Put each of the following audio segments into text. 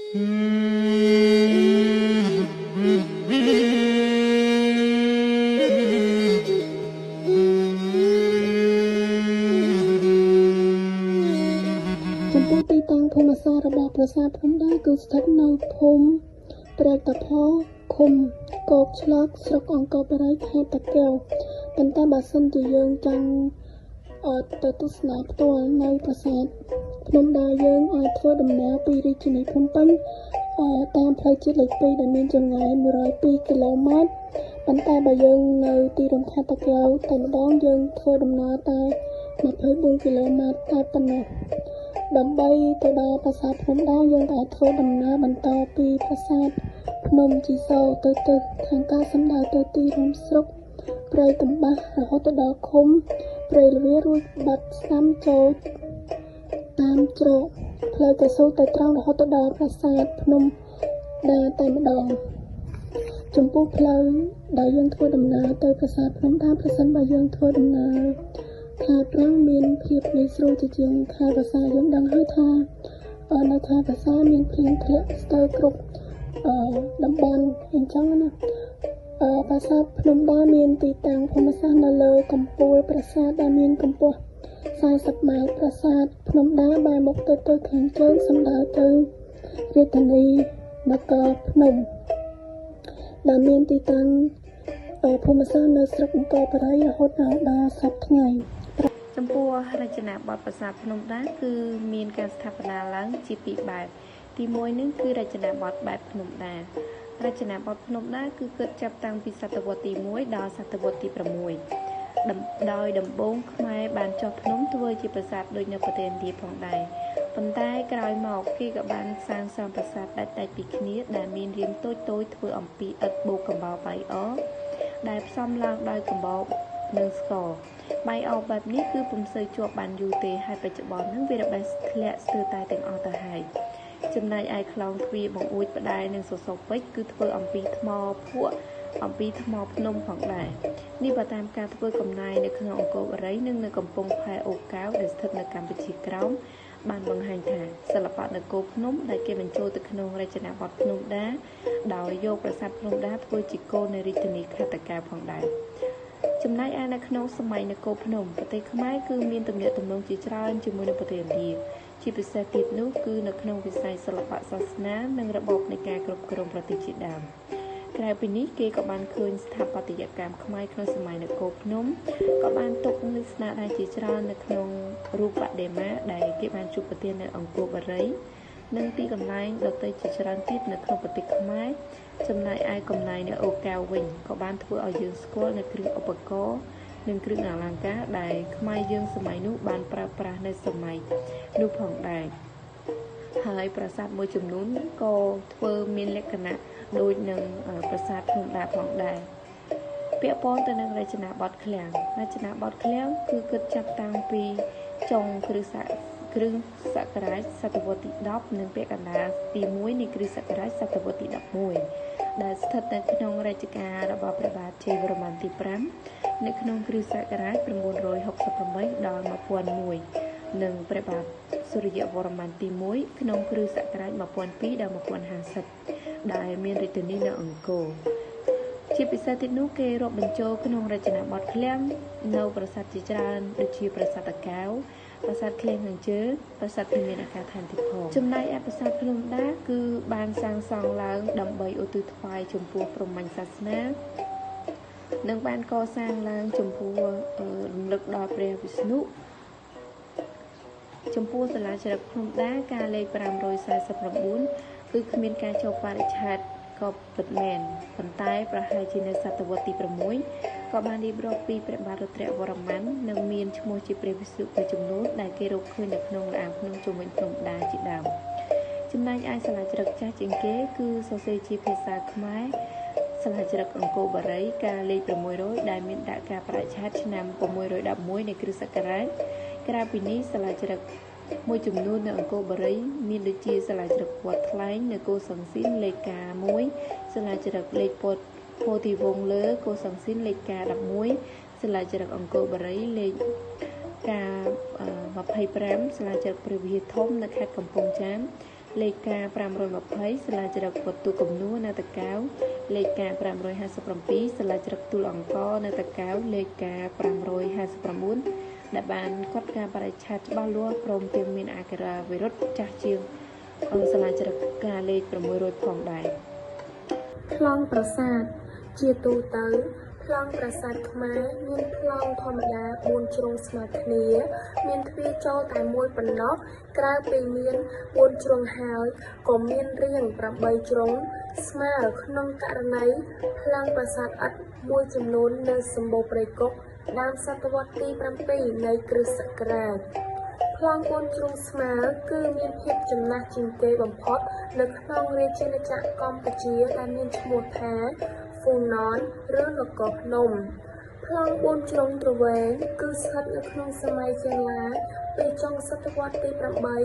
ចំពោះទីតាំងភូមិសាស្ត្ររបស់ប្រាសាទភ្នំដាគឺស្ថិតនៅភូមិព្រែកតាផឃុំគោកឆ្លកស្រុកអង្គរបូរីខេត្តតាកែវប៉ុន្តែបើសិនជាយើងចង់ទៅទស្សនាផ្ទាល់នៅប្រាសាទភ្នំដាយើងអាចធ្វើដំណើរពីរាជធានីភ្នំពេញតាមផ្លូវជាតិលេខ 2 ដែលមានចម្ងាយ102 គីឡូម៉ែត្រប៉ុន្តែបើយើងនៅទីរួមខេត្តតាកែវតែម្ដងយើងធ្វើដំណើរតែ24 គីឡូម៉ែត្រតែប៉ុណ្ណោះដើម្បីទៅដល់ប្រាសាទភ្នំដាយើងអាចធ្វើដំណើរបន្តពីប្រាសាទភ្នំជីសូរទៅខាងកើតសំដៅទៅទីរួមស្រុកព្រៃកំបាស់រហូតទៅដល់ឃុំព្រៃល្វារួចបាត់ស្ដាំចូលតាមច្រកផ្លូវកស៊ូទៅត្រង់រហូតទៅដល់ប្រាសាទភ្នំដាតែម្ដងចំពោះផ្លូវដែលយើងធ្វើដំណើរទៅប្រាសាទភ្នំដាប្រសិនបើយើងធ្វើដំណើរខែប្រាំងមានភាពងាយស្រួលជាងខែវស្សាយើងដឹងហើយថានៅខែវស្សាមានភ្លៀងធ្លាក់ស្ទើរគ្រប់តំបន់អញ្ចឹងណាប្រាសាទភ្នំដាមានទីតាំងភូមិសាស្ត្រនៅលើកំពូលប្រាសាទដែលមានកម្ពស់40 ម៉ែត្រប្រាសាទភ្នំដាបែរមុខទៅខាងជើងសំដៅទៅរាជធានីនគរភ្នំដែលមានទីតាំងភូមិសាស្ត្រនៅស្រុកអង្គរបូរីរហូតដល់សប្តាហ៍ថ្ងៃចំពោះរចនាបថប្រាសាទភ្នំដាគឺមានការស្ថាបនាឡើងជាពីរបែបទី1នឹងគឺរចនាបថបែបភ្នំដារចនាបថភ្នំដាគឺគិតចាប់តាំងពីសតវត្សទី1ដល់សតវត្សទី6ដោយដំបូងខ្មែរបានចុះភ្នំធ្វើជាប្រាសាទដូចនៅប្រទេសឥណ្ឌាផងដែរប៉ុន្តែក្រោយមកគេក៏បានសាងសង់ប្រាសាទដាច់ពីគ្នាដែលមានរាងតូចធ្វើអំពីឥដ្ឋបូកកំបោរបាយអដែលផ្សំឡើងដោយកំបោរនិងស្ករបាយអបែបនេះគឺពុំសូវជាប់បានយូរទេហើយបច្ចុប្បន្នហ្នឹងវារបេះធ្លាក់ស្ទើរតែទាំងអស់ទៅហើយចំណែកឯខ្លោងទ្វារបង្អួចផ្ដែនិងសសរពេជ្រគឺធ្វើអំពីថ្មភក់អំពីថ្មភ្នំផងដែរនេះបើតាមការធ្វើកំណាយនៅក្នុងអង្គរបូរីនិងនៅកំពង់ផែអូកៅដែលស្ថិតនៅកម្ពុជាក្រោមបានបង្ហាញថាសិល្បៈនគរភ្នំដែលគេបញ្ចូលទៅក្នុងរចនាបថភ្នំដាដោយយកប្រាសាទភ្នំដាធ្វើជាគោលនៃរាជធានីខេត្តតាកែវផងដែរចំណែកឯនៅក្នុងសម័យនគរភ្នំប្រទេសខ្មែរគឺមានទំនាក់ទំនងជាច្រើនជាមួយនឹងប្រទេសឥណ្ឌាជាពិសេសទៀតនោះគឺនៅក្នុងវិស័យសិល្បៈសាសនានិងរបបនៃការគ្រប់គ្រងប្រទេសជាដើមក្រៅពីនេះគេក៏បានឃើញស្ថាបត្យកម្មខ្មែរក្នុងសម័យនគរភ្នំក៏បានទុកនូវស្នាដៃជាច្រើននៅក្នុងរូបបដិមាដែលគេបានជួបប្រទះនៅអង្គរបូរីនិងទីកន្លែងដទៃជាច្រើនទៀតនៅក្នុងប្រទេសខ្មែរចំណែកឯកំណែនៅអូកៅវិញក៏បានធ្វើឲ្យយើងស្គាល់នៅគ្រឿងឧបករណ៍និងគ្រឿងអលង្ការដែលខ្មែរយើងសម័យនោះបានប្រើប្រាស់នៅសម័យនោះផងដែរហើយប្រាសាទមួយចំនួនក៏ធ្វើមានលក្ខណៈដូចនឹងប្រាសាទភ្នំដាផងដែរពាក់ព័ន្ធទៅនឹងរចនាបថឃ្លាំងរចនាបថឃ្លាំងគឺគិតចាប់តាំងពីចុងគ្រិស្តសករាជសតវត្សទី10និងពាក់កណ្ដាលទី1នៃគ្រិស្តសករាជសតវត្សទី11ដែលស្ថិតនៅក្នុងរជ្ជកាលរបស់ព្រះបាទជ័យវរ្ម័នទី5នៅក្នុងគ្រិស្តសករាជ968ដល់1001និងព្រះបាទសូរ្យវរ្ម័នទី1ក្នុងគ្រិស្តសករាជ1002ដល់1050ដែលមានរាជធានីនៅអង្គរជាពិសេសទៀតនោះគេរាប់បញ្ចូលក្នុងរចនាបថឃ្លាំងនៅប្រាសាទជាច្រើនដូចជាប្រាសាទតាកែវប្រាសាទឃ្លាំងខាងជើងប្រាសាទភិមានអាកាសដ្ឋានទៀតផងចំណែកឯប្រាសាទភ្នំដាគឺបានសាងសង់ឡើងដើម្បីឧទ្ទិសថ្វាយចំពោះព្រហ្មញ្ញសាសនានិងបានកសាងឡើងចំពោះរំលឹកដល់ព្រះវិស្ណុចំពោះសាលាចរិតភ្នំដាការលេខ549គឺគ្មានការចូលបរិច្ឆេទក៏ពិតមែនប៉ុន្តែប្រហែលជានៅសតវត្សទី6ក៏បានរៀបរាប់ពីព្រះបាទរុទ្រវរ្ម័ននិងមានឈ្មោះជាព្រះវិស្ណុមួយចំនួនដែលគេរកឃើញនៅក្នុងល្អាងភ្នំជុំវិញភ្នំដាជាដើមចំណែកឯសាលាចរិតចាស់ជាងគេគឺសរសេរជាភាសាខ្មែរសាលាចរិតអង្គរបូរីការលេខ600ដែលមានដាក់ការបរិច្ឆេទឆ្នាំ611នៃគ្រិស្តសករាជក្រៅពីនេះសាលាចរិតមួយចំនួននៅអង្គរបូរីមានដូចជាសាលាចរិតវត្តថ្លែងនៅកូសាំងស៊ីនលេខការ1សាលាចរិតលេខពោធិវង្សលើកូសាំងស៊ីនលេខការ11សាលាចរិតអង្គរបូរីលេខការ25សាលាចរិតព្រះវិហារធំនៅខេត្តកំពង់ចាម លេខការ520ស្លាចរឹកវត្ថុគំនួរនៅតកៅលេខការ557ស្លាចរឹកទួលអង្គរនៅតកៅលេខការ559ដែលបានកត់ការបរិច្ឆេទច្បាស់លាស់ព្រមទាំងមានអក្ខរាវិរុទ្ធចាស់ជាងស្លាចរឹកការលេខ600ផងដែរប្លង់ប្រាសាទជាទូទៅប្លង់ប្រាសាទខ្មែរមានប្លង់ធម្មតា4ជ្រុងស្មើគ្នាមានទ្វារចូលតែមួយប៉ុណ្ណោះក្រៅពីមាន4ជ្រុងហើយក៏មានរាង8ជ្រុងស្មើក្នុងករណីប្លង់ប្រាសាទឥដ្ឋមួយចំនួននៅសម្បូរព្រៃគុកដើមសតវត្សទី7នៃគ្រិស្តសករាជប្លង់4ជ្រុងស្មើគឺមានភាពចំណាស់ជាងគេបំផុតនៅក្នុងរាជាណាចក្រកម្ពុជាដែលមានឈ្មោះថាហ្វូណនឬនគរភ្នំប្លង់4ជ្រុងទ្រវែងគឺស្ថិតនៅក្នុងសម័យចេនឡាពីចុងសតវត្សទី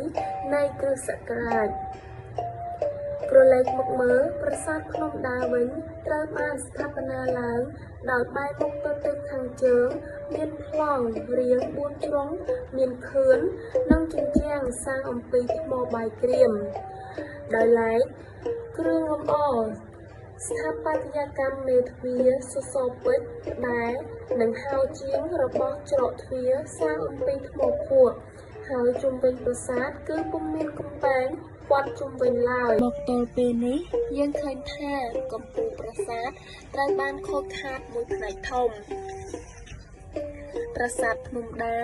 8នៃគ្រិស្តសករាជក្រឡេកមកមើលប្រាសាទភ្នំដាវិញត្រូវបានស្ថាបនាឡើងដោយបែរមុខទៅទិសខាងជើងមានប្លង់រាង4ជ្រុងមានខឿននិងជញ្ជាំងសាងអំពីថ្មបាយក្រៀមដោយឡែកគ្រឿងលម្អស្ថាបត្យកម្មមេទ្វារសសរពេជ្រដែរនិងហៅជាងរបស់ច្រកទ្វារសាងអំពីថ្មភក់ហើយជុំវិញប្រាសាទគឺពុំមានកំពែងព័ទ្ធជុំវិញឡើយមកទល់ពេលនេះយើងឃើញថាកំពូលប្រាសាទត្រូវបានខូចខាតមួយផ្នែកធំប្រាសាទភ្នំដា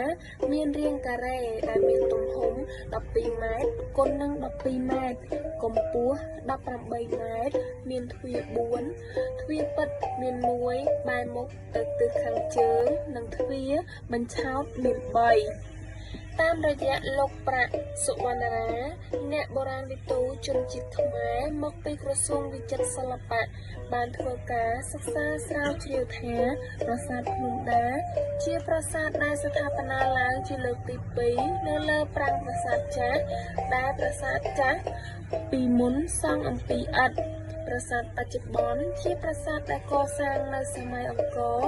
មានរាងការ៉េដែលមានទំហំ12ម៉ែត្រគុណនឹង12ម៉ែត្រកម្ពស់18ម៉ែត្រមានទ្វារ4ទ្វារពិតមាន1បែរមុខទៅទិសខាងជើងនិងទ្វារបញ្ឆោតមាន3តាមរយៈលោកប្រាក់សុវណ្ណរាអ្នកបុរាណវិទូជនជាតិខ្មែរមកពីក្រសួងវិចិត្រសិល្បៈបានធ្វើការសិក្សាស្រាវជ្រាវថាប្រាសាទភ្នំដាជាប្រាសាទដែលស្ថាបនាឡើងជាលើកទី2នៅលើប្រាង្គប្រាសាទចាស់ដែលប្រាសាទចាស់ពីមុនសង់អំពីឥដ្ឋប្រាសាទបច្ចុប្បន្នជាប្រាសាទដែលកសាងនៅសម័យអង្គរ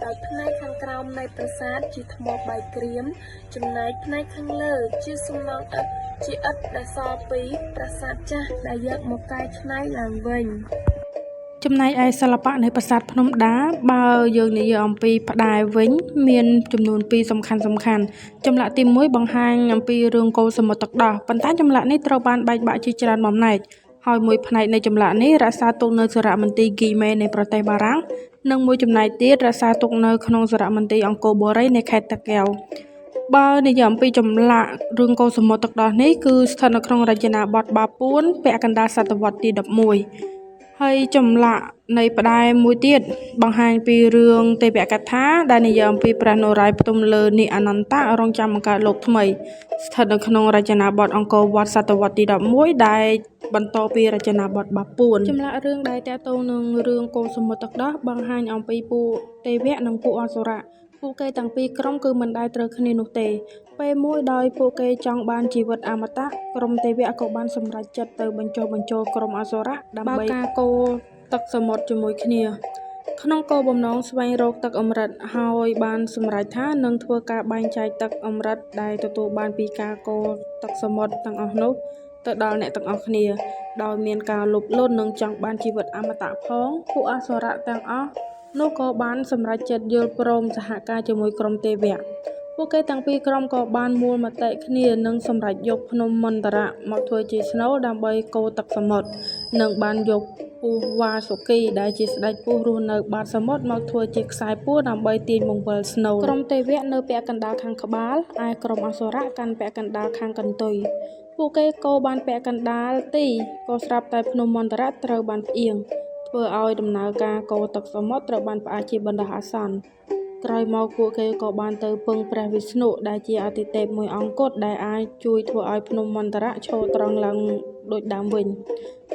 ដោយផ្នែកខាងក្រោមនៃប្រាសាទជាថ្មបាយក្រៀមចំណែកផ្នែកខាងលើជាសំណង់ឥដ្ឋជាឥដ្ឋដែលសល់ពីប្រាសាទចាស់ដែលយកមកកែច្នៃឡើងវិញចំណែកឯសិល្បៈនៃប្រាសាទភ្នំដាបើយើងនិយាយអំពីផ្តែរវិញមានចំនួន2សំខាន់ចម្លាក់ទី1បង្ហាញអំពីរឿងកូរសមុទ្រទឹកដោះប៉ុន្តែចម្លាក់នេះត្រូវបានបែកបាក់ជាច្រើនបំណែកហើយមួយផ្នែកនៃចម្លាក់នេះរក្សាទុកនៅសារមន្ទីរហ្គីមេនៃប្រទេសបារាំងនិងមួយចំណែកទៀតរក្សាទុកនៅក្នុងសារមន្ទីរអង្គរបូរីនៃខេត្តតាកែវបើនិយាយអំពីចម្លាក់រឿងកូរសមុទ្រទឹកដោះនេះគឺស្ថិតនៅក្នុងរចនាបថបាពួនពាក់កណ្ដាលសតវត្សទី11ហើយចម្លាក់នៃផ្តែរមួយទៀតបង្ហាញពីរឿងទេវកថាដែលនិយាយអំពីព្រះនរ៉ាយផ្ទុំលើនាគអនន្តៈរងចាំបង្កើតលោកថ្មីស្ថិតនៅក្នុងរចនាបថអង្គរវត្តសតវត្សទី11ដែលបន្តពីរចនាបថបាពួនចម្លាក់រឿងដែលទាក់ទងនឹងរឿងកូរសមុទ្រទឹកដោះបង្ហាញអំពីពួកទេវៈនិងពួកអសុរៈពួកគេទាំងពីរក្រុមគឺមិនដែលត្រូវគ្នានោះទេពេលមួយដោយពួកគេចង់បានជីវិតអមតៈក្រុមទេវៈក៏បានសម្រេចចិត្តទៅបញ្ចុះបញ្ចូលក្រុមអសុរៈដើម្បីការកូរទឹកសមុទ្រជាមួយគ្នាក្នុងគោលបំណងស្វែងរកទឹកអម្រឹតហើយបានសម្រេចថានឹងធ្វើការបែងចែកទឹកអម្រឹតដែលទទួលបានពីការកូរទឹកសមុទ្រទាំងអស់នោះទៅដល់អ្នកទាំងអស់គ្នាដោយមានការលោភលន់និងចង់បានជីវិតអមតៈផងពួកអសុរៈទាំងអស់នោះក៏បានសម្រេចចិត្តយល់ព្រមសហការជាមួយក្រុមទេវៈពួកគេទាំងពីរក្រុមក៏បានមូលមតិគ្នានិងសម្រេចយកភ្នំមន្តរៈមកធ្វើជាស្នូលដើម្បីកូរទឹកសមុទ្រនិងបានយកពស់វ៉ាសុគីដែលជាស្ដេចពស់រស់នៅបាតសមុទ្រមកធ្វើជាខ្សែពួរដើម្បីទាញបង្វិលស្នូលក្រុមទេវៈនៅពាក់កណ្ដាលខាងក្បាលឯក្រុមអសុរៈកាន់ពាក់កណ្ដាលខាងកន្ទុយពួកគេកូរបានពាក់កណ្ដាលទីក៏ស្រាប់តែភ្នំមន្តរៈត្រូវបានផ្អៀងធ្វើឲ្យដំណើរការកូរទឹកសមុទ្រត្រូវបានផ្អាកជាបណ្ដោះអាសន្នក្រោយមកពួកគេក៏បានទៅពឹងព្រះវិស្ណុដែលជាអាទិទេពមួយអង្គគត់ដែលអាចជួយធ្វើឲ្យភ្នំមន្តរៈឈរត្រង់ឡើងដូចដើមវិញ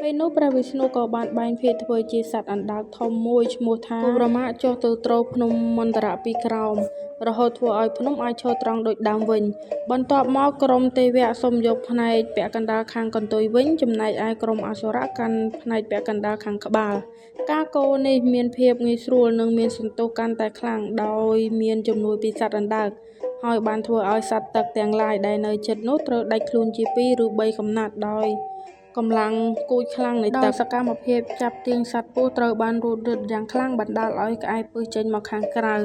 ពេលនោះព្រះវិស្ណុក៏បានបែងភាគធ្វើជាសត្វអណ្ដើកធំមួយឈ្មោះថាគោរមៈចុះទៅទ្រភ្នំមន្តរៈពីក្រោមរហូតធ្វើឲ្យភ្នំអាចឈរត្រង់ដូចដើមវិញបន្ទាប់មកក្រុមទេវៈសុំយកផ្នែកពាក់កណ្ដាលខាងកន្ទុយវិញចំណែកឯក្រុមអសុរៈកាន់ផ្នែកពាក់កណ្ដាលខាងក្បាលការកូរនេះមានភាពងាយស្រួលនិងមានសន្ទុះកាន់តែខ្លាំងដោយមានជំនួយពីសត្វអណ្ដើកហើយបានធ្វើឲ្យសត្វទឹកទាំងឡាយដែលនៅជិតនោះត្រូវដាច់ខ្លួនជា2ឬ3កំណាត់ដោយ កម្លាំងគួចខ្លាំងនៃទឹកសកម្មភាពចាប់ទាញសត្វពស់ត្រូវបានរត់រឹតយ៉ាងខ្លាំងបណ្ដាលឲ្យក្អែពឹសចេញមកខាងក្រៅ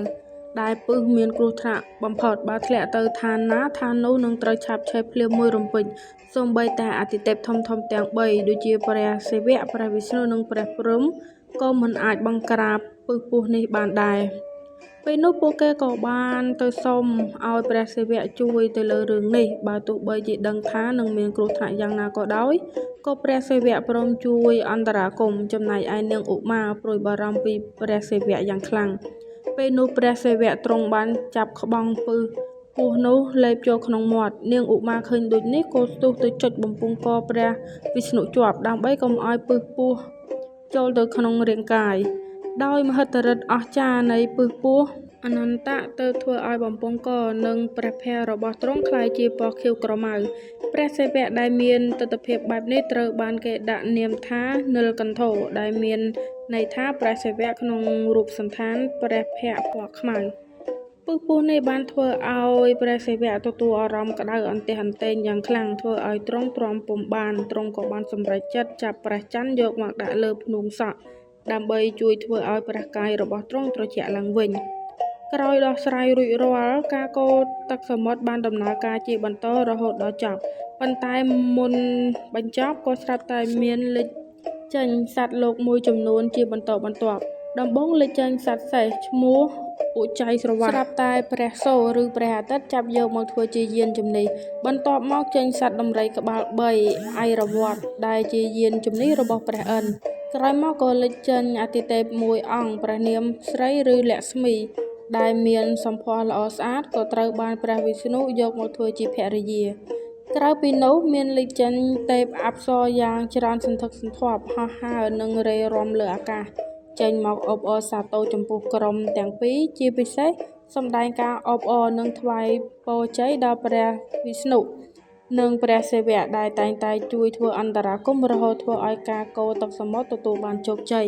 ដែលពឹសមានគ្រោះថ្នាក់បំផុតបើធ្លាក់ទៅឋានណាឋាននោះនឹងត្រូវឆាបឆេះភ្លាមមួយរំពេចសូម្បីតែអាទិទេពធំៗទាំង3ដូចជាព្រះសិវៈព្រះវិស្ណុនិងព្រះព្រហ្មក៏មិនអាចបង្ក្រាបពឹសពស់នេះបានដែរពេលនោះពួកគេក៏បានទៅសុំឲ្យព្រះសិវៈជួយទៅលើរឿងនេះបើទោះបីជាដឹងថានឹងមានគ្រោះថ្នាក់យ៉ាងណាក៏ដោយក៏ព្រះសិវៈព្រមជួយអន្តរាគមន៍ចំណែកឯនាងឧមាព្រួយបារម្ភពីព្រះសិវៈយ៉ាងខ្លាំងពេលនោះព្រះសិវៈទ្រង់បានចាប់ក្បង់ពឹសពស់នោះលេបចូលក្នុងមាត់នាងឧមាឃើញដូចនេះក៏ស្ទុះទៅចុចបំពង់កព្រះវិស្ណុជាប់ដើម្បីកុំឲ្យពឹសពស់ចូលទៅក្នុងរាងកាយដោយមហិទ្ធិឫទ្ធិអស្ចារ្យនៃពឹសពស់អនន្តៈទៅធ្វើឲ្យបំពង់កនិងព្រះភ័ក្ត្ររបស់ទ្រង់ក្លាយជាពណ៌ខៀវក្រមៅព្រះសិវៈដែលមានទិដ្ឋភាពបែបនេះត្រូវបានគេដាក់នាមថានីលកន្ធរដែលមានន័យថាព្រះសិវៈក្នុងរូបសន្តានព្រះភ័ក្ត្រពណ៌ខ្មៅពឹសពស់នេះបានធ្វើឲ្យព្រះសិវៈទទួលអារម្មណ៍ក្តៅអន្ទះអន្ទែងយ៉ាងខ្លាំងធ្វើឲ្យទ្រង់ទ្រាំពុំបានទ្រង់ក៏បានសម្រេចចិត្តចាប់ព្រះច័ន្ទយកមកដាក់លើភ្នំសក់ដើម្បីជួយធ្វើឲ្យព្រះកាយរបស់ទ្រង់ត្រជាក់ឡើងវិញក្រោយដោះស្រាយរួចរាល់ការកូរទឹកសមុទ្របានដំណើរការជាបន្តរហូតដល់ចប់ប៉ុន្តែមុនបញ្ចប់ក៏ស្រាប់តែមានលេចចេញសត្វលោកមួយចំនួនជាបន្តបន្ទាប់ដំបូងលេចចេញសត្វសេះឈ្មោះឧច័យស្រវ័តស្រាប់តែព្រះសូរឬព្រះអាទិត្យចាប់យកមកធ្វើជាយានជំនិះបន្ទាប់មកចេញសត្វដំរីក្បាល3ឯរវត្តដែលជាយានជំនិះរបស់ព្រះឥន្ទក្រោយមកក៏លេចចេញអាទិទេពមួយអង្គព្រះនាមស្រីឬលក្ស្មីដែលមានសម្ផស្សល្អស្អាតក៏ត្រូវបានព្រះវិស្ណុយកមកធ្វើជាភរិយាក្រៅពីនោះមានលេចចេញទេពអប្សរយ៉ាងច្រើនសន្ធឹកសន្ធាប់ហោះហើរនិងរេរាំលើអាកាសចេញមកអបអរសាទរចំពោះក្រុមទាំងពីរជាពិសេសសម្ដែងការអបអរនិងថ្វាយពរជ័យដល់ព្រះវិស្ណុនិងព្រះសិវៈដែលតែងតែជួយធ្វើអន្តរាគមន៍រហូតធ្វើឲ្យការកូរទឹកសមុទ្រទទួលបានជោគជ័យ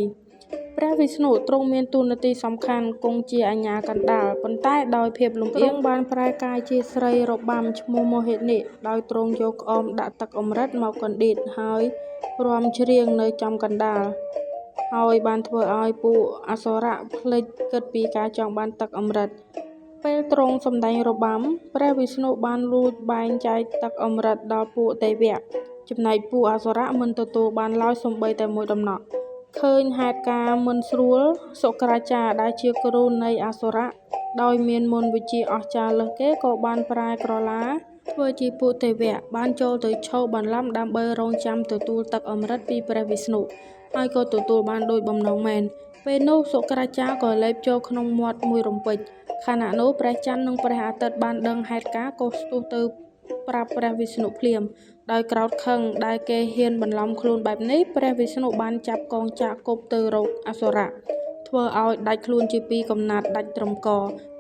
ព្រះវិស្ណុទ្រង់មានតួនាទីសំខាន់គង់ជាអាជ្ញាកណ្ដាលប៉ុន្តែដោយភាពលំអៀងបានប្រែកាយជាស្រីរបាំឈ្មោះមោហិនីដោយទ្រង់យកក្អមដាក់ទឹកអម្រឹតមកកណ្ដៀតហើយរាំច្រៀងនៅចំកណ្ដាលហើយបានធ្វើឲ្យពួកអសុរៈភ្លេចគិតពីការចង់បានទឹកអម្រឹតពេលទ្រង់សម្ដែងរបាំព្រះវិស្ណុបានលួចបែងចែកទឹកអម្រឹតដល់ពួកទេវៈចំណែកពួកអសុរៈមិនទទួលបានឡើយសូម្បីតែមួយដំណក់ឃើញហេតុការណ៍មិនស្រួលសុក្រាចារ្យដែលជាគ្រូនៃអសុរៈដោយមានមន្តវិជ្ជាអស្ចារ្យលើសគេក៏បានប្រែក្រឡាធ្វើជាពួកទេវៈបានចូលទៅឈរបន្លំដើម្បីរង់ចាំទទួលទឹកអម្រឹតពីព្រះវិស្ណុហើយក៏ទទួលបានដោយបំណងមែនពេលនោះសុក្រាចារ្យក៏លេបចូលក្នុងមាត់មួយរំពេចខណៈនោះព្រះច័ន្ទនិងព្រះអាទិត្យបានដឹងហេតុការណ៍ក៏ស្ទុះទៅប្រាប់ព្រះវិស្ណុភ្លាមដោយក្រោធខឹងដែលគេហ៊ានបន្លំខ្លួនបែបនេះព្រះវិស្ណុបានចាប់កងចក្រគប់ទៅរកអសុរៈធ្វើឲ្យដាច់ខ្លួនជាពីរកំណាត់ដាច់ត្រឹមក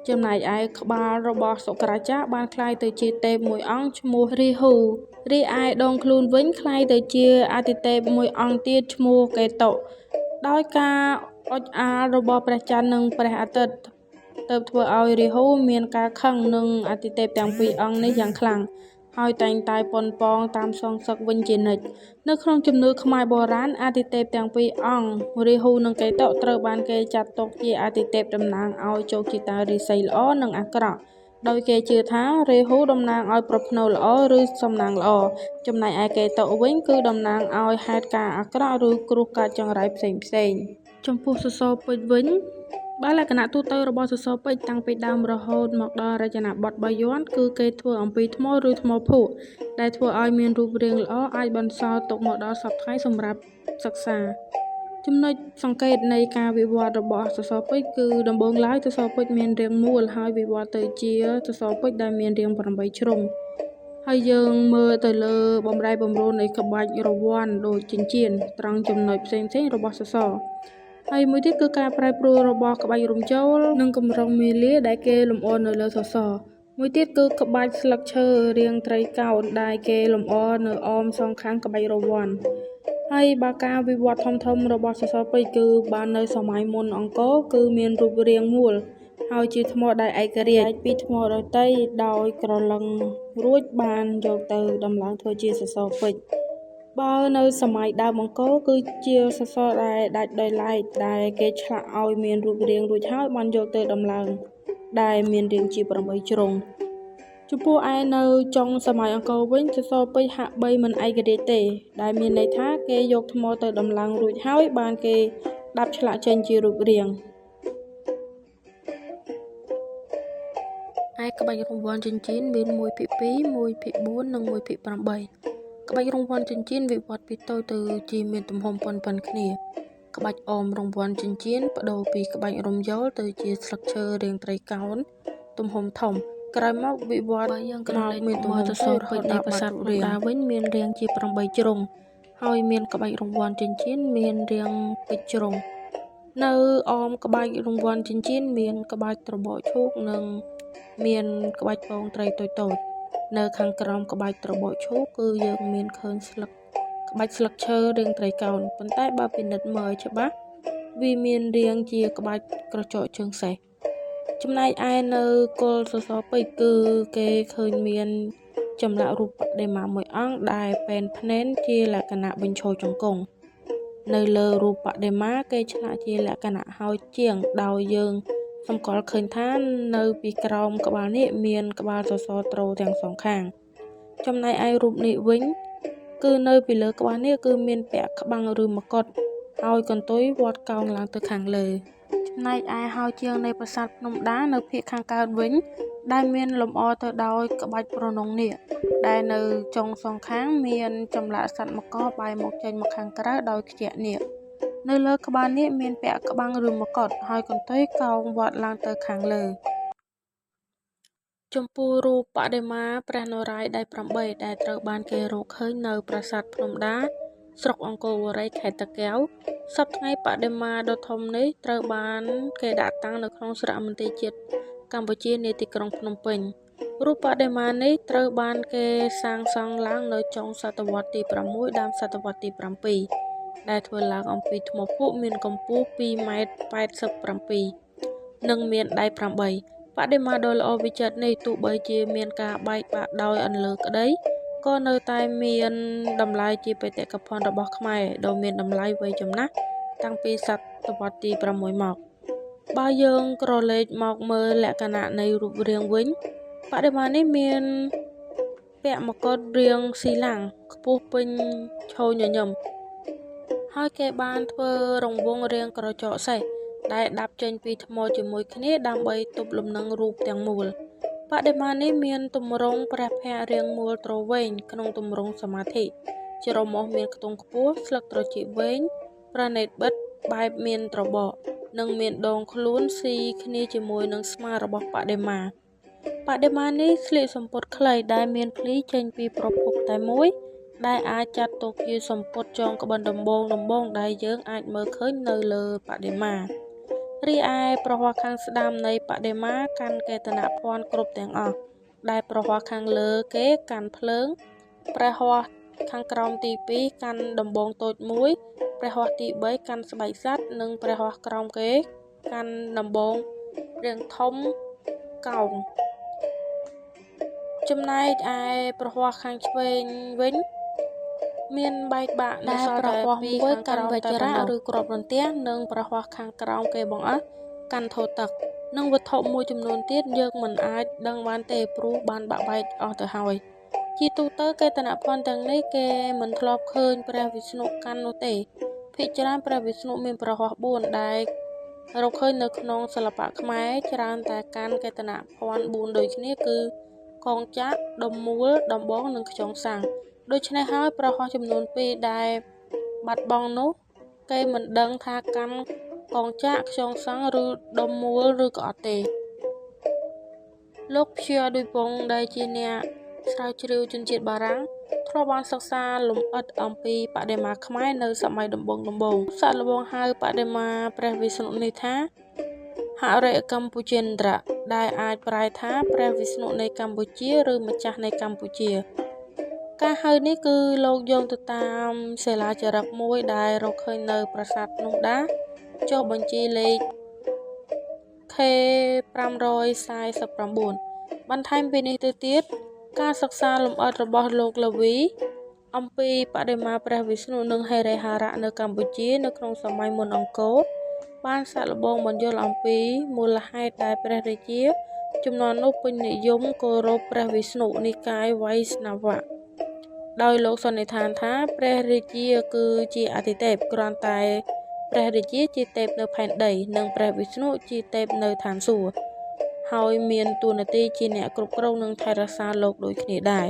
ចំណែកឯក្បាលរបស់សុក្រាចារ្យបានคล้ายទៅជាទេពមួយអង្គឈ្មោះរាហូរីឯដងខ្លួនវិញคล้ายទៅជាអាទិទេពមួយអង្គទៀតឈ្មោះកេតុដោយការអុចអាលរបស់ព្រះច័ន្ទនិងព្រះអាទិត្យទើបធ្វើឲ្យរាហូមានការខឹងនឹងអាទិទេពទាំងពីរអង្គនេះយ៉ាងខ្លាំងហើយតែងតែប៉ុនប៉ងតាមសងសឹកវិញជានិច្ចនៅក្នុងជំនឿខ្មែរបុរាណអាទិទេពទាំងពីរអង្គរាហូនិងកេតុត្រូវបានគេចាត់ទុកជាអាទិទេពតំណាងឲ្យជោគជតារាសីល្អនិងអាក្រក់ដោយគេជឿថារាហូតំណាងឲ្យប្រផ្នូលល្អឬសំណាងល្អចំណែកឯកេតុវិញគឺតំណាងឲ្យហេតុការណ៍អាក្រក់ឬគ្រោះកាចចង្រៃផ្សេងចំពោះសសរពេជ្រវិញបើលក្ខណៈទូទៅរបស់សសរពេជ្រតាំងពីដើមរហូតមកដល់រចនាបថបាយ័នគឺគេធ្វើអំពីថ្មឬថ្មភក់ដែលធ្វើឲ្យមានរូបរាងល្អអាចបន្សល់ទុកមកដល់សព្វថ្ងៃសម្រាប់សិក្សាចំណុចសង្កេតនៃការវិវត្តរបស់សសរពេជ្រគឺដំបូងឡើយសសរពេជ្រមានរាងមូលហើយវិវត្តទៅជាសសរពេជ្រដែលមានរាង8ជ្រុងហើយយើងមើលទៅលើបំរែបំរួលនៃក្បាច់រវ័នដូចចិញ្ចៀនត្រង់ចំណុចផ្សេងៗរបស់សសរហើយមួយទៀតគឺការប្រែប្រួលរបស់ក្បាច់រំចូលនិងកម្រងមេលាដែលគេលម្អនៅលើសសរមួយទៀតគឺក្បាច់ស្លឹកឈើរាងត្រីកោណដែលគេលម្អនៅអមសងខាងក្បាច់រវ័នហើយបើការវិវត្តធំរបស់សសរពេជ្រគឺបាននៅសម័យមុនអង្គរគឺមានរូបរាងមូលហើយជាថ្មដែលឯករាជ្យពីថ្មដទៃដោយក្រឡឹងរួចបានយកទៅដំឡើងធ្វើជាសសរពេជ្រ បើនៅសម័យដើមអង្គរគឺជាសសរដែលដាច់ដោយឡែកដែលគេឆ្លាក់ឲ្យមានរូបរាងរួចហើយបានយកទៅដំឡើងដែលមានរាងជា8ជ្រុងចំពោះឯនៅចុងសម័យអង្គរវិញសសរពេជ្រហាក់បីមិនឯករាជ្យទេដែលមានន័យថាគេយកថ្មទៅដំឡើងរួចហើយបានគេដាប់ឆ្លាក់ចេញជារូបរាងឯក្បាច់រង្វាន់ចិញ្ចៀនមាន1ភាគ2 1ភាគ4និង1ភាគ8ក្បាច់រង្វាន់ចិញ្ចៀនវិវត្តពីតូចទៅជាមានទំហំប៉ុនៗគ្នាក្បាច់អមរង្វាន់ចិញ្ចៀនបដូរពីក្បាច់រំយោលទៅជាស្លឹកឈើរាងត្រីកោណទំហំធំក្រោយមកវិវត្តយើងក្រឡេកមានទំហំសសរពេជ្រនៃប្រាសាទភ្នំដាវិញមានរាងជា8ជ្រុងហើយមានក្បាច់រង្វាន់ចិញ្ចៀនមានរាងពេជ្រជ្រុងនៅអមក្បាច់រង្វាន់ចិញ្ចៀនមានក្បាច់ត្របកឈូកនិងមានក្បាច់ពងត្រីតូចៗនៅខាងក្រោមក្បាច់ត្របកឈូកគឺយើងមានឃើញក្បាច់ស្លឹកឈើរាងត្រីកោណប៉ុន្តែបើពិនិត្យមើលច្បាស់វាមានរាងជាក្បាច់ក្រចកជើងសេះចំណែកឯនៅគល់សសរពេជ្រគឺគេឃើញមានចម្លាក់រូបបដិមាមួយអង្គដែលពេនភ្នែនជាលក្ខណៈបញ្ឈរជង្គង់នៅលើរូបបដិមាគេឆ្លាក់ជាលក្ខណៈហោចជាងដោយយើងសម្គាល់ឃើញថានៅពីក្រោមក្បាលនេះមានក្បាលសសរទ្រទាំងសងខាងចំណែកឯរូបនេះវិញគឺនៅពីលើក្បាលនេះគឺមានពាក់ក្បាំងឬមកុដហើយកន្ទុយវត្តកោងឡើងទៅខាងលើចំណែកឯហោជាងនៃប្រាសាទភ្នំដានៅភាគខាងកើតវិញដែលមានលម្អទៅដោយក្បាច់ប្រណុងនាគដែលនៅចុងសងខាងមានចម្លាក់សត្វមកុដបែរមុខចេញមកខាងក្រៅដោយខ្ជាក់នាគនៅលើក្បាលនាគមានពាក់ក្បាំងឬមកុដហើយកន្ទុយកោងវត្តឡើងទៅខាងលើចំពោះរូបបដិមាព្រះនរាយណ៍ដៃ8ដែលត្រូវបានគេរកឃើញនៅប្រាសាទភ្នំដាស្រុកអង្គរបុរីខេត្តតាកែវសប្តាហ៍ថ្ងៃបដិមាដ៏ធំនេះត្រូវបានគេដាក់តាំងនៅក្នុងសារមន្ទីរជាតិកម្ពុជានាទីក្រុងភ្នំពេញរូបបដិមានេះត្រូវបានគេសាងសង់ឡើងនៅចុងសតវត្សទី6ដើមសតវត្សទី7ដែលធ្វើឡើងអំពីថ្មភក់មានកម្ពស់2.87 ម៉ែត្រនិងមានដៃ8បដិមាដ៏ល្អវិចិត្រនេះទោះបីជាមានការបែកបាក់ដោយអន្លើក្តីក៏នៅតែមានតម្លៃជាបេតិកភណ្ឌរបស់ខ្មែរដ៏មានតម្លៃវែងចំណាស់តាំងពីសតវត្សទី6មកបើយើងក្រឡេកមកមើលលក្ខណៈនៃរូបរាងវិញបដិមានេះមានពាក់មកុដរាងស៊ីឡាំងខ្ពស់ពេញឈរញញឹមហើយគេបានធ្វើរង្វង់រាងក្រចកសេះដែលដាប់ចេញពីថ្មជាមួយគ្នាដើម្បីទប់លំនឹងរូបទាំងមូលបដិមានេះមានទម្រង់ព្រះភ័ក្ត្ររាងមូលទ្រវែងក្នុងទម្រង់សមាធិច្រមុះមានខ្ទង់ខ្ពស់ស្លឹកត្រចៀកវែងប្រណិតបិទបែបមានត្របកនិងមានដងខ្លួនស៊ីគ្នាជាមួយនឹងស្មារបស់បដិមានេះស្លៀកសំពត់ខ្លីដែលមានភ្លីចេញពីប្រភពតែមួយដែលអាចចាត់ទុកជាសំពត់ចងក្បិនដំបងដែលយើងអាចមើលឃើញនៅលើបដិមារីឯប្រហ័សខាងស្ដាំនៃបដិមាកាន់កេតនភ័ណ្ឌគ្រប់ទាំងអស់ដែលប្រហ័សខាងលើគេកាន់ភ្លើងព្រះហស្ថខាងក្រោមទី2កាន់ដំបងតូចមួយព្រះហស្ថទី3កាន់ស្បែកសត្វនិងព្រះហស្ថក្រោមគេកាន់ដំបងរាងធំកោងចំណែកឯប្រហ័សខាងឆ្វេងវិញមានបែកបាក់នៅសល់តែពីរខាងក្រោមវជ្រៈឬគ្រាប់រន្ទះនិងប្រហ័សខាងក្រោមគេបង្អស់កាន់ថូទឹកនិងវត្ថុមួយចំនួនទៀតយើងមិនអាចដឹងបានទេព្រោះបានបាក់បែកអស់ទៅហើយជាទូទៅកេតនភណ្ឌទាំងនេះគេមិនធ្លាប់ឃើញព្រះវិស្ណុកាន់នោះទេភាគច្រើនព្រះវិស្ណុមានប្រហ័ស4ដែលរកឃើញនៅក្នុងសិល្បៈខ្មែរច្រើនតែកាន់កេតនភណ្ឌ4ដូចគ្នាគឺកងចក្រដុំមូលដំបងនិងខ្យងសាំងដូច្នេះហើយប្រហ័សចំនួន2ដែលបាត់បង់នោះគេមិនដឹងថាកាន់កងចក្រខ្យងសាំងឬដុំមូលឬក៏អត់ទេលោកភៀឌុយពងដែលជាអ្នកស្រាវជ្រាវជនជាតិបារាំងធ្លាប់បានសិក្សាលម្អិតអំពីបដិមាខ្មែរនៅសម័យដំបូងសាក់លបងហៅបដិមាព្រះវិស្ណុនេះថាហរិកម្ពុជាន្ទ្រដែលអាចប្រែថាព្រះវិស្ណុនៃកម្ពុជាឬម្ចាស់នៃកម្ពុជាការហៅនេះគឺលោកយោងទៅតាមសិលាចារឹកមួយដែលរកឃើញនៅប្រាសាទភ្នំដាចុះបញ្ជីលេខ K549 បន្ថែមពីនេះទៅទៀតការសិក្សាលម្អិតរបស់លោកលាវី អំពីបដិមាព្រះវិស្ណុនិងហេរេហារៈនៅកម្ពុជានៅក្នុងសម័យមុនអង្គរបានសាកល្បងបញ្យល់អំពីមូលហេតុដែលព្រះរាជាជំនាន់នោះពេញនិយមគោរពព្រះវិស្ណុនិកាយវៃស្ណវៈដោយលោកសន្និដ្ឋានថាព្រះរាជាគឺជាអតិទេពគ្រាន់តែព្រះរាជាជាទេពនៅផែនដីនិងព្រះវិស្ណុជាទេពនៅឋានសួគ៌ហើយមានតួនាទីជាអ្នកគ្រប់គ្រងនិងថែរក្សាលោកដូចគ្នាដែរ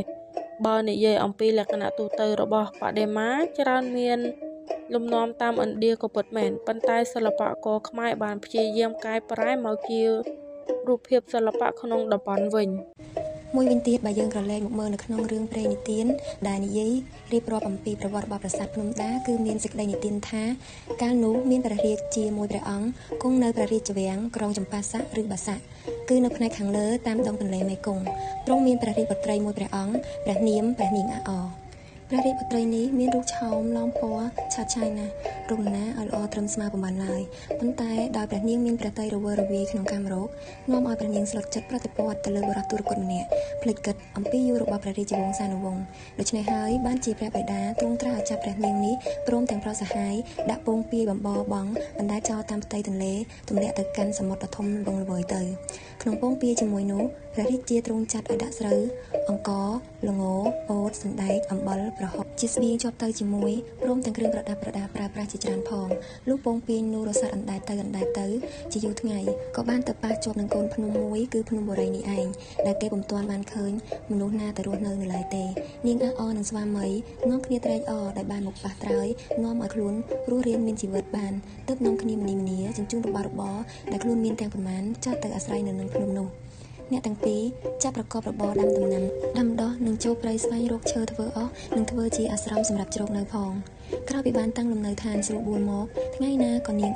បើនិយាយអំពីលក្ខណៈទូទៅរបស់បដិមាច្រើនមានលំនាំតាមឥណ្ឌាក៏ពិតមែនប៉ុន្តែសិល្បករខ្មែរបានព្យាយាមកែប្រែមកជារូបភាពសិល្បៈក្នុងតំបន់វិញមួយវិញទៀតបើយើងក្រឡេកមកមើលនៅក្នុងរឿងព្រេងនិទានដែលនិយាយរៀបរាប់អំពីប្រវត្តិរបស់ប្រាសាទភ្នំដាគឺមានសេចក្តីនិទានថាកាលនោះមានព្រះរាជាមួយព្រះអង្គគង់នៅព្រះរាជវាំងក្រុងចម្ប៉ាស័កឬបាសាក់គឺនៅផ្នែកខាងលើតាមដងទន្លេមេគង្គទ្រង់មានព្រះរាជបុត្រីមួយព្រះអង្គព្រះនាមព្រះនាងអាអព្រះរាជបុត្រីនេះមានរូបឆោមឡោមពណ៌ឆើតឆាយណាស់រូបណាឲ្យល្អត្រឹមស្មើប៉ុន្មានឡើយប៉ុន្តែដោយព្រះនាងមានព្រះទ័យរវើរវាយក្នុងកាមរោគនាំឲ្យព្រះនាងស្លុតចិត្តប្រតិព័ទ្ធទៅលើបុរសទុរគតម្នាក់ភ្លេចគិតអំពីយុរបស់ព្រះរាជវង្សានុវង្សដូច្នេះហើយបានជាព្រះបិតាទ្រង់ត្រាស់ឲ្យចាប់ព្រះនាងនេះព្រមទាំងប្រុសសហាយដាក់ពងពាយបំបបងបណ្តែតចោលតាមផ្ទៃទន្លេទម្លាក់ទៅកាន់សមុទ្រដ៏ធំលងល្វើយទៅក្នុងពងពាយជាមួយនោះព្រះរាជាទ្រង់ចាត់ឲ្យដាក់ស្រូវអង្ករល្ងពោតសណ្តែកអំបិលប្រហុកជាស្បៀងជាប់ទៅជាមួយព្រមទាំងគ្រឿងប្រដាប់ប្រដាប្រើប្រាស់ជាច្រើនផងលុះពងពាយនោះរសាត់អណ្ដែតទៅជាយូរថ្ងៃក៏បានទៅប៉ះជាប់នឹងកូនភ្នំមួយគឺភ្នំបូរីនេះឯងដែលគេពុំទាន់បានឃើញមនុស្សណាទៅរស់នៅឡើយទេនាងអនិងស្វាមីនាំគ្នាត្រេកអរដែលបានមកប៉ះត្រើយនាំឲ្យខ្លួនរស់រានមានជីវិតបានទើបនាំគ្នាម្នីជញ្ជូនរបស់របរដែលខ្លួនមានទាំងប៉ុន្មានចោតទៅអាស្រ័យនៅនឹងភ្នំនោះអ្នកទាំងពីរចាប់ប្រកបរបរដាំដំណាំដាំដុះនិងចូលព្រៃស្វែងរកឈើធ្វើអស់និងធ្វើជាអាស្រមសម្រាប់ជ្រកនៅផងក្រោយពីបានតាំងលំនៅឋានស្រួលបួលមកថ្ងៃណាក៏នាង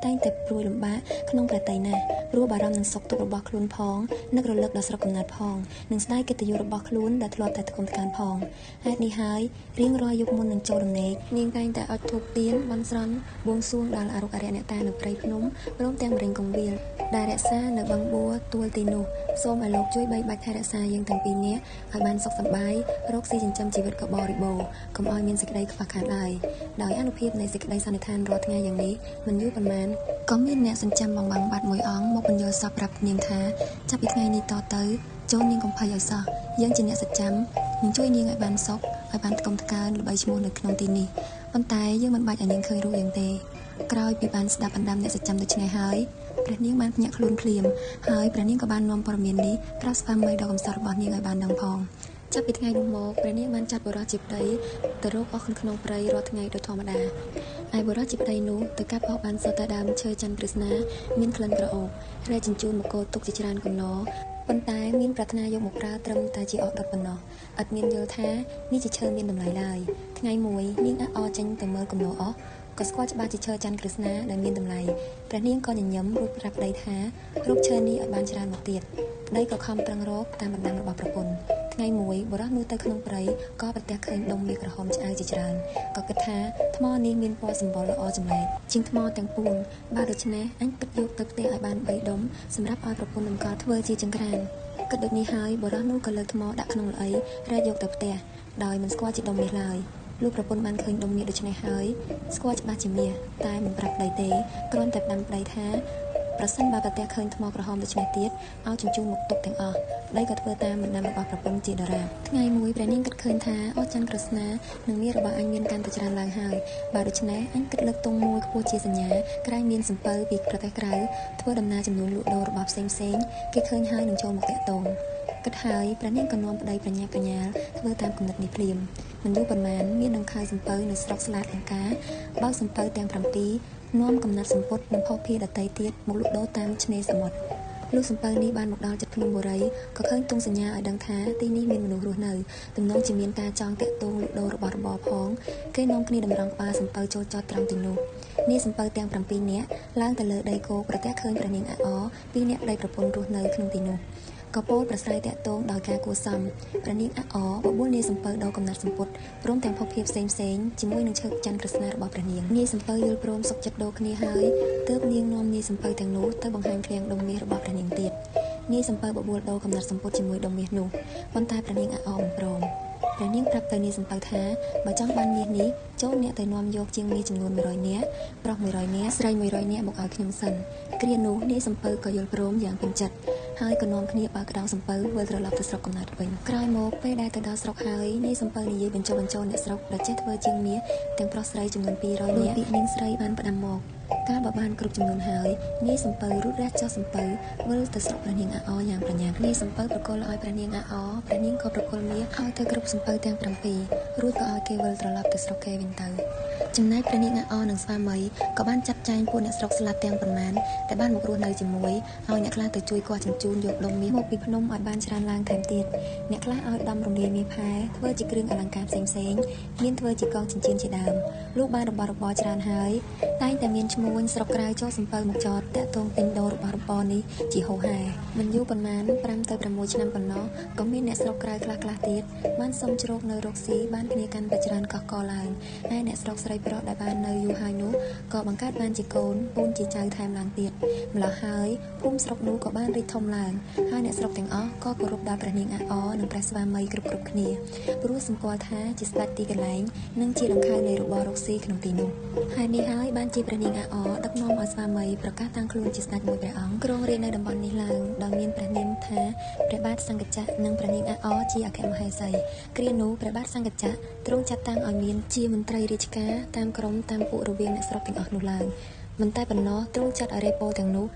តែងតែព្រួយលំបាកក្នុងប្រតិណាស់ព្រោះបារម្ភនឹងសុខទុក្ខរបស់ខ្លួនផងនឹករលឹកដល់ស្រុកកំណើតផងនិងស្ដាយកិត្តិយសរបស់ខ្លួនដែលធ្លាប់តែថ្កុំថ្កើងផងហេតុនេះហើយរៀងរាល់យប់មុននឹងចូលដំណេកនាងតែងតែអុជធូបទៀនបន់ស្រន់បួងសួងដល់អរុគអរិយអ្នកតានៅព្រៃភ្នំព្រមទាំងមរិញកងវិលដែលរក្សានៅបឹងបួទួលទីនោះសូមឲ្យលោកជួយបីបាច់ថែរក្សាយើងទាំងពីរនាក់ឲ្យបានសុខសប្បាយរកស៊ីចិញ្ចឹមជីវិតក៏បរិបូរណ៍កុំឲ្យមានសេចក្តីខ្វះខាតឡើយដោយអនុភាពនៃសេចក្តីសន្និដ្ឋានរាល់ថ្ងៃយ៉ាងនេះមិនយូរប៉ុន្មានក៏មានអ្នកចិញ្ចឹមបងបាំងបាត់មួយអង្គមកបញ្យល់សពប្រាប់នាងថាចាប់ពីថ្ងៃនេះតទៅចូលនាងកុំភ័យឲ្យសោះយើងជាអ្នកសច្ចំនឹងជួយនាងឲ្យបានសុខឲ្យបានថ្កុំថ្កើងល្បីឈ្មោះនៅក្នុងទីនេះប៉ុន្តែយើងមិនបាច់ឲ្យនាងឃើញរូបយើងទេក្រោយពីបានស្ដាប់បណ្ដាំអ្នកសច្ចំដូច្នេះហើយព្រះនាងបានភ្ញាក់ខ្លួនភ្លាមហើយព្រះនាងក៏បាននាំព័ត៌មាននេះប្រាប់ស្វាមីដ៏កំសត់របស់នាងឲ្យបានដឹងផងចាប់ពីថ្ងៃនោះមកព្រះនាងបានចាត់បុរសជាប្តីទៅរកអស់ក្នុងព្រៃរាល់ថ្ងៃដោយធម្មតាឯបុរសជាប្តីនោះទៅកាប់អស់បានសុទ្ធតែដើមឈើច័ន្ទក្រឹស្នាមានក្លិនក្រអូបរែជញ្ជូនមកគោទុកជាច្រើនកំណរប៉ុន្តែមានប្រាថ្នាយកមកប្រើត្រឹមតែជាអកដុតប៉ុណ្ណោះឥតមានយល់ថានេះជាឈើមានតម្លៃឡើយថ្ងៃមួយនាងចេញទៅមើលកំណរអស់ក៏ស្គាល់ច្បាស់ជាឈើច័ន្ទក្រឹស្នាដែលមានតម្លៃព្រះនាងក៏ញញឹមរួចប្រាប់ប្តីថារូបឈើនេះឲ្យបានច្រើនមកទៀតប្តីក៏ខំប្រឹងរកតាមបណ្ដាំរបស់ប្រពន្ធថ្ងៃមួយបុរសនោះទៅក្នុងព្រៃក៏ប្រទះឃើញដុំមាសក្រហមឆ្អៅជាច្រើនក៏គិតថាថ្មនេះមានពណ៌សម្បុរល្អចម្លែកជាងថ្មទាំងពួងបើដូច្នេះអញគិតយកទៅផ្ទះឲ្យបាន3ដុំសម្រាប់ឲ្យប្រពន្ធតម្កល់ធ្វើជាចង្ក្រានគិតដូចនេះហើយបុរសនោះក៏លើកថ្មដាក់ក្នុងល្អីរែកយកទៅផ្ទះដោយមិនស្គាល់ជាដុំមាសឡើយលុះប្រពន្ធបានឃើញដុំមាសដូច្នេះហើយស្គាល់ច្បាស់ជាមាសតែមិនប្រាប់ប្តីទេគ្រាន់តែផ្ដាំប្តីថាប្រសិនបើប្រទះឃើញថ្មក្រហមដូច្នេះទៀតឲ្យជញ្ជូនមកទុកទាំងអស់ប្តីក៏ធ្វើតាមបណ្ដាំរបស់ប្រពន្ធជាដរាបថ្ងៃមួយព្រះនាងគិតឃើញថាច័ន្ទក្រស្នានិងមាសរបស់អញមានកាន់តែច្រើនឡើងហើយបើដូច្នេះអញគិតលើកទង់មួយខ្ពស់ជាសញ្ញាក្រែងមានសំពៅពីប្រទេសក្រៅធ្វើដំណើរចំនួនលក់ដូររបស់ផ្សេងគេឃើញហើយនឹងចូលមកតាក់ទងគិតហើយព្រះនាងក៏នាំប្តីប្រញាប់ប្រញាល់ធ្វើតាមគំនិតនេះភ្លាមមិនយូរប៉ុន្មានមានដង្ខៅសំពៅនៅស្រុកស្លាតលង្កាបើកសំពៅទាំង7នាំកំណាត់សម្ពុតនិងផុសភារដតីទៀតមកលក់ដូរតាមឆ្នេរសមុទ្រលុះសំពៅនេះបានមកដល់ជិតភ្នំបូរីក៏ឃើញទង់សញ្ញាឲ្យដឹងថាទីនេះមានមនុស្សរស់នៅទំនងជាមានការចង់តាក់ទងលក់ដូររបស់របរផងគេនាំគ្នាតម្រង់ក្បាលសំពៅចូលចតត្រង់ទីនោះនាយសំពៅទាំង7នាក់ឡើងទៅលើដីគោប្រទះឃើញព្រះនាង2នាក់ប្តីប្រពន្ធរស់នៅក្នុងទីនោះក៏ពោលប្រស្រ័យតាក់ទងដោយការគួរសមព្រះនាងបបួលនាយសំពៅដោកំណាត់សម្ពុតព្រមទាំងភពភាពផ្សេងជាមួយនឹងឈើច័ន្ទក្រស្នារបស់ព្រះនាងនាយសំពៅយល់ព្រមសុខចិត្តដោគ្នាហើយទើបនាងនាំនាយសំពៅទាំងនោះទៅបង្ហាញឃ្លាំងដុំមាសរបស់ព្រះនាងទៀតនាយសំពៅបបួលដោកំណាត់សម្ពុតជាមួយដុំមាសនោះប៉ុន្តែព្រះនាងមិនព្រម ព្រះនាងប្រាប់ទៅនាយសំពៅថាបើចង់បានមាសនេះចូលអ្នកទៅនាំយកជាងមាសចំនួន100នាក់ប្រុស100នាក់ស្រី100នាក់មកឲ្យខ្ញុំសិនគ្រានោះនាយសំពៅក៏យល់ព្រមយ៉ាងពេញចិត្តហើយក៏នាំគ្នាបើកក្តៅសំពៅវិលត្រឡប់ទៅស្រុកកំណើតវិញក្រោយមកពេលដែលទៅដល់ស្រុកហើយនាយសំពៅនិយាយបញ្ចុះបញ្ចូលអ្នកស្រុកដែលចេះធ្វើជាងមាសទាំងប្រុសស្រីចំនួន200នាក់ពីនាងស្រីបានផ្ដាំមកកាលបើបានគ្រប់ចំនួនហើយនាយសំពៅរូតរះចុះសំពៅវិលទៅស្រុកព្រះនាងអាអយ៉ាងប្រញាប់នាយសំពៅប្រគល់ឲ្យព្រះនាងអាអព្រះនាងក៏ប្រគល់មាសឲ្យទៅគ្រប់សំពៅទាំង7រួចក៏ឲ្យគេវិលត្រឡប់ទៅស្រុកគេវិញទៅចំណែកព្រះនាងអាអនិងស្វាមីក៏បានចាត់ចែងពួកអ្នកស្រុកស្លាប់ទាំងប៉ុន្មានដែលបានមករស់នៅជាមួយឲ្យអ្នកខ្លះទៅជួយគាត់ជញ្ជូនយកដុំមាសមកពីភ្នំឲ្យបានច្រើនឡើងថែមទៀតអ្នកខ្លះឲ្យដំរំលាយមាសផែធ្វើជាគ្រឿងអលង្ការផ្សេងៗមានធ្វើជាកងចិញ្ចៀនជាដើមលោកបានរបស់របរច្រើនហើយតែងតែមានឈ្មួញស្រុកក្រៅចូលសំពៅមកចតតាក់ទងទិញដូររបស់របរនេះជាហូរហែមិនយូរប៉ុន្មាន5ទៅ6ឆ្នាំប៉ុណ្ណោះក៏មានអ្នកស្រុកក្រៅខ្លះទៀតបានសុំជ្រកនៅរកស៊ីបានគ្នាកាន់តែច្រើនកកកឡើងហើយអ្នកស្រុកស្រីប្រុសដែលបាននៅយូរហើយនោះក៏បង្កើតបានជាកូនពូនជាចៅថែមឡើងទៀតម្ល៉េះហើយភូមិស្រុកនោះក៏បានរីកធំឡើងហើយអ្នកស្រុកទាំងអស់ក៏គោរពដល់ព្រះនាងអាអនិងព្រះស្វាមីគ្រប់គ្នាព្រោះសម្គាល់ថាជាស្ដេចទីកន្លែងនិងជាដង្ខៅនៃរបររកស៊ីក្នុងទីនោះហើយនេះហើយបានជាព្រះនាងអាអដឹកនាំឲ្យស្វាមីប្រកាសតាំងខ្លួនជាស្ដេចមួយព្រះអង្គគ្រងរាជនៅតំបន់នេះឡើងដោយមានព្រះនាមថាព្រះបាទសង្កចៈនិងព្រះនាងអាអជាអគ្គមហេសីគ្រានោះព្រះបាទសង្កចៈទ្រង់ចាត់តាំងឲ្យមានជាមន្ត្រីរាជការតាមក្រុមតាមពួករវាងអ្នកស្រុកទាំងអស់នោះឡើងមិនតែប៉ុណ្ណោះទ្រង់ចាត់ឲ្យរេពោទាំងនោះ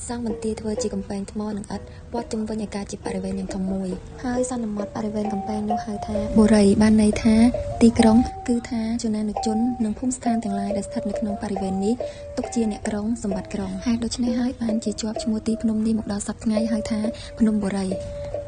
សង់បន្ទាយធ្វើជាកំពែងថ្មនិងឥដ្ឋព័ទ្ធជុំវិញអាកាសជាបរិវេណយ៉ាងធំមួយហើយសន្មតបរិវេណកំពែងនោះហៅថាបុរីបានន័យថាទីក្រុងគឺថាជនណានុជននិងភូមិស្ថានទាំងឡាយដែលស្ថិតនៅក្នុងបរិវេណនេះទុកជាអ្នកក្រុងសម្បត្តិក្រុងហេតុដូច្នេះហើយបានជាជាប់ឈ្មោះទីភ្នំនេះមកដល់សប្តាហ៍ថ្ងៃហៅថាភ្នំបុរី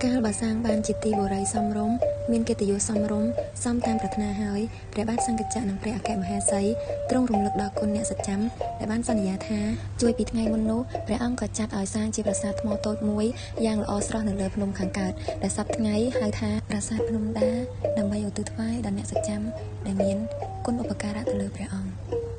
កាលបើសាងបានជាទីបុរីសមរម្យមានកិត្តិយសសមរម្យសមតាមប្រាថ្នាហើយព្រះបាទសង្កចៈនិងព្រះអគ្គមហេសីទ្រង់រំលឹកដល់គុណអ្នកសច្ចាំដែលបានសន្យាថាជួយពីថ្ងៃមុននោះព្រះអង្គក៏ចាត់ឲ្យសាងជាប្រាសាទថ្មតូចមួយយ៉ាងល្អស្រស់នៅលើភ្នំខាងកើតដែលសប្តាហ៍ថ្ងៃហៅថាប្រាសាទភ្នំដាដើម្បីឧទ្ទិសថ្វាយដល់អ្នកសច្ចាំដែលមានគុណឧបការៈទៅលើព្រះអង្គ